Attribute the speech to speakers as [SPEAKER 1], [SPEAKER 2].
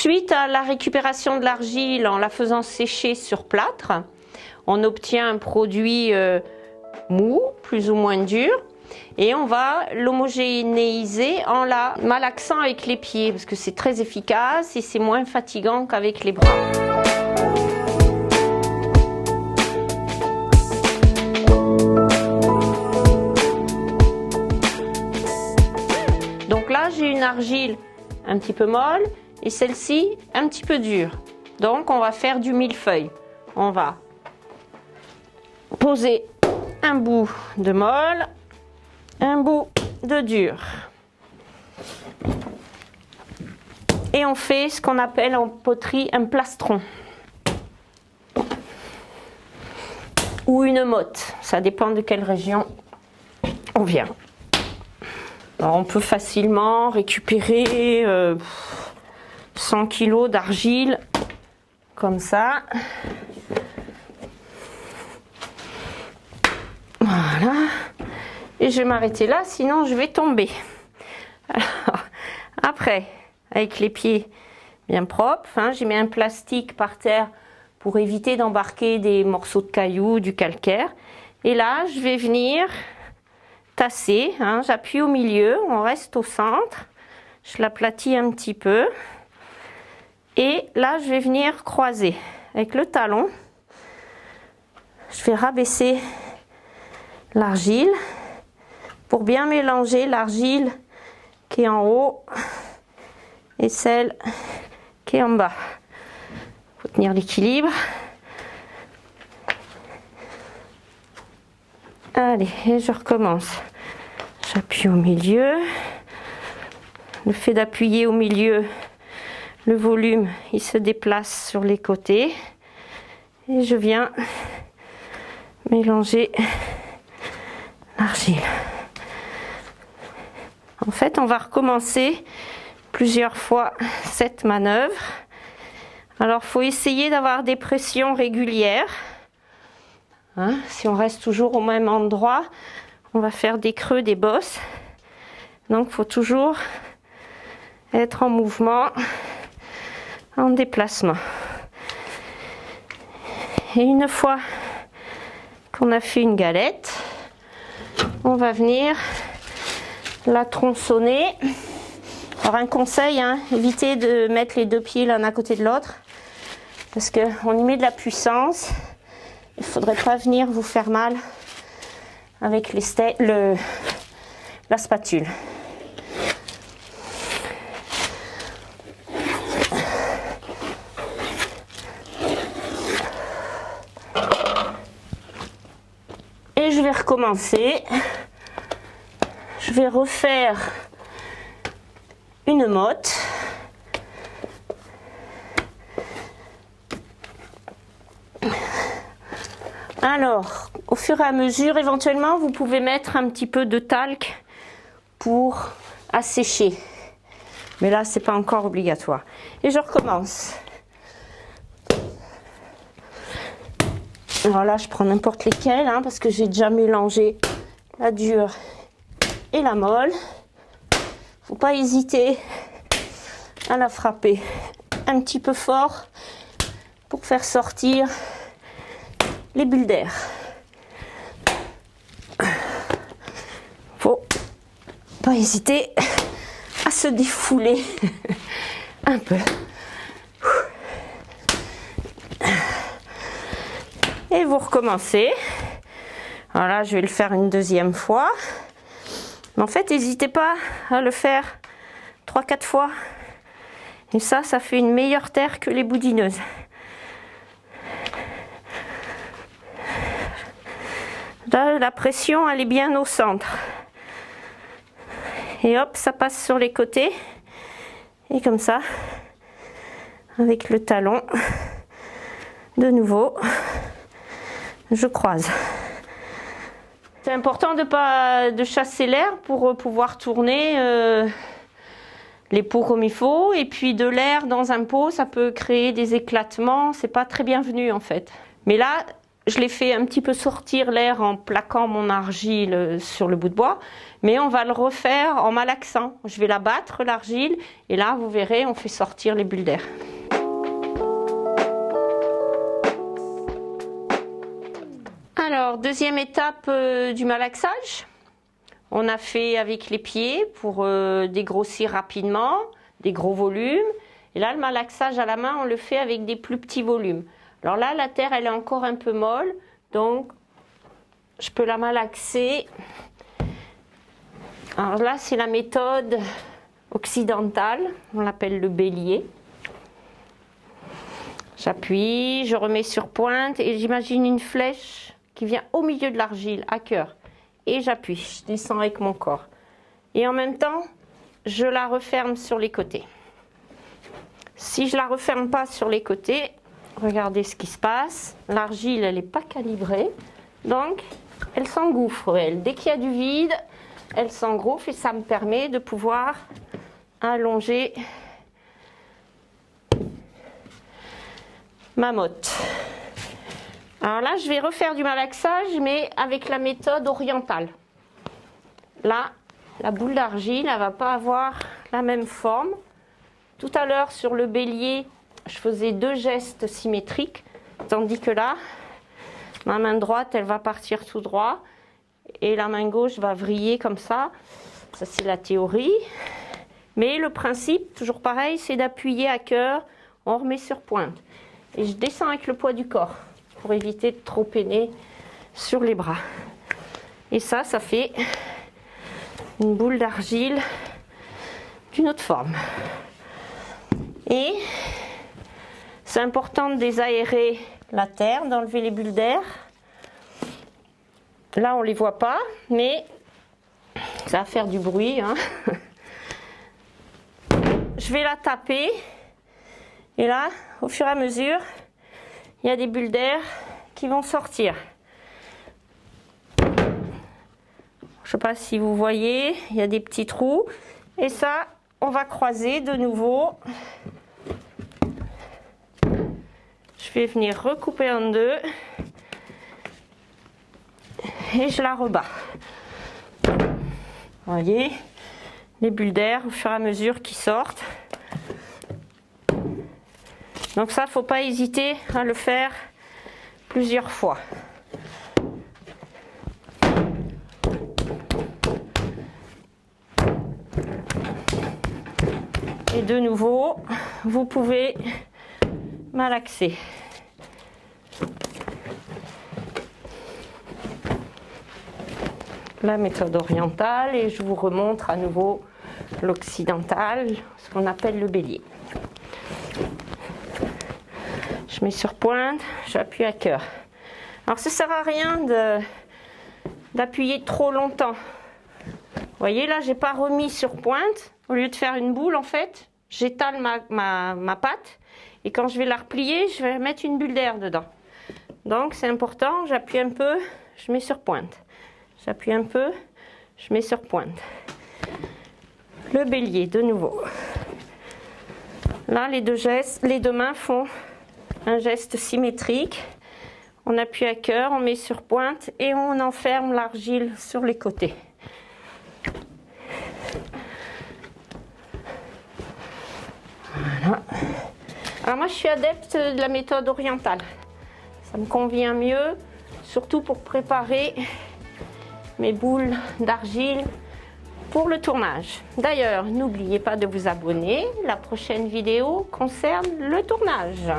[SPEAKER 1] Suite à la récupération de l'argile en la faisant sécher sur plâtre, on obtient un produit mou, plus ou moins dur, et on va l'homogénéiser en la malaxant avec les pieds parce que c'est très efficace et c'est moins fatigant qu'avec les bras. Donc là j'ai une argile un petit peu molle et celle-ci un petit peu dure. Donc on va faire du millefeuille. On va poser un bout de molle, un bout de dur. Et on fait ce qu'on appelle en poterie un plastron. Ou une motte, ça dépend de quelle région on vient. Alors on peut facilement récupérer 100 kg d'argile comme ça. Voilà. Et je vais m'arrêter là, sinon je vais tomber. Alors, après, avec les pieds bien propres, hein, j'ai mis un plastique par terre pour éviter d'embarquer des morceaux de cailloux, du calcaire. Et là, je vais venir tasser, hein, j'appuie au milieu, on reste au centre, je l'aplatis un petit peu. Et là, je vais venir croiser avec le talon. Je vais rabaisser l'argile pour bien mélanger l'argile qui est en haut et celle qui est en bas. Il faut tenir l'équilibre. Allez, et je recommence. J'appuie au milieu. Le fait d'appuyer au milieu, le volume, il se déplace sur les côtés. Et je viens mélanger l'argile. En fait, on va recommencer plusieurs fois cette manœuvre. Alors, il faut essayer d'avoir des pressions régulières. Hein, si on reste toujours au même endroit, on va faire des creux, des bosses. Donc, il faut toujours être en mouvement, en déplacement. Et une fois qu'on a fait une galette, on va venir la tronçonner. Alors un conseil, hein, évitez de mettre les deux pieds l'un à côté de l'autre parce qu'on y met de la puissance. Il ne faudrait pas venir vous faire mal avec la spatule. Et je vais recommencer. Je vais refaire une motte. Alors, au fur et à mesure, éventuellement, vous pouvez mettre un petit peu de talc pour assécher. Mais là, c'est pas encore obligatoire. Et je recommence. Alors là, je prends n'importe lesquels, hein, parce que j'ai déjà mélangé la dure et la molle. Faut pas hésiter à la frapper un petit peu fort pour faire sortir les bulles d'air. Faut pas hésiter à se défouler un peu. Et vous recommencez. Alors là, je vais le faire une deuxième fois. Mais en fait, n'hésitez pas à le faire 3-4 fois. Et ça fait une meilleure terre que les boudineuses. Là, la pression, elle est bien au centre. Et hop, ça passe sur les côtés. Et comme ça, avec le talon, de nouveau, je croise. C'est important de chasser l'air pour pouvoir tourner les pots comme il faut. Et puis de l'air dans un pot, ça peut créer des éclatements. C'est pas très bienvenu en fait. Mais là, je l'ai fait un petit peu sortir l'air en plaquant mon argile sur le bout de bois, mais on va le refaire en malaxant. Je vais la battre, l'argile, et là, vous verrez, on fait sortir les bulles d'air. Alors, deuxième étape du malaxage. On a fait avec les pieds pour dégrossir rapidement, des gros volumes. Et là, le malaxage à la main, on le fait avec des plus petits volumes. Alors là, la terre, elle est encore un peu molle, donc je peux la malaxer. Alors là, c'est la méthode occidentale, on l'appelle le bélier. J'appuie, je remets sur pointe et j'imagine une flèche qui vient au milieu de l'argile, à cœur. Et j'appuie, je descends avec mon corps. Et en même temps, je la referme sur les côtés. Si je ne la referme pas sur les côtés, regardez ce qui se passe. L'argile, elle n'est pas calibrée, donc elle s'engouffre. Dès qu'il y a du vide, elle s'engouffre et ça me permet de pouvoir allonger ma motte. Alors là, je vais refaire du malaxage, mais avec la méthode orientale. Là, la boule d'argile, elle ne va pas avoir la même forme. Tout à l'heure, sur le bélier, je faisais 2 gestes symétriques, tandis que là, ma main droite, elle va partir tout droit, et la main gauche va vriller comme ça. Ça, c'est la théorie. Mais le principe, toujours pareil, c'est d'appuyer à cœur, on remet sur pointe. Et je descends avec le poids du corps, pour éviter de trop peiner sur les bras. Et ça fait une boule d'argile d'une autre forme. Et c'est important de désaérer la terre, d'enlever les bulles d'air. Là, on ne les voit pas, mais ça va faire du bruit, hein. Je vais la taper. Et là, au fur et à mesure, il y a des bulles d'air qui vont sortir. Je ne sais pas si vous voyez, il y a des petits trous. Et ça, on va croiser de nouveau. Je vais venir recouper en deux. Et je la rebats. Vous voyez, les bulles d'air au fur et à mesure qui sortent. Donc ça, il ne faut pas hésiter à le faire plusieurs fois. Et de nouveau, vous pouvez malaxer. La méthode orientale, et je vous remontre à nouveau l'occidentale, ce qu'on appelle le bélier. Je mets sur pointe, j'appuie à cœur. Alors ça ne sert à rien d'appuyer trop longtemps. Vous voyez là, j'ai pas remis sur pointe. Au lieu de faire une boule, en fait, j'étale ma pâte. Et quand je vais la replier, je vais mettre une bulle d'air dedans. Donc c'est important, j'appuie un peu, je mets sur pointe. J'appuie un peu, je mets sur pointe. Le bélier, de nouveau. Là, les deux mains font un geste symétrique. On appuie à cœur, on met sur pointe et on enferme l'argile sur les côtés. Voilà. Alors moi, je suis adepte de la méthode orientale. Ça me convient mieux, surtout pour préparer mes boules d'argile pour le tournage. D'ailleurs, n'oubliez pas de vous abonner. La prochaine vidéo concerne le tournage.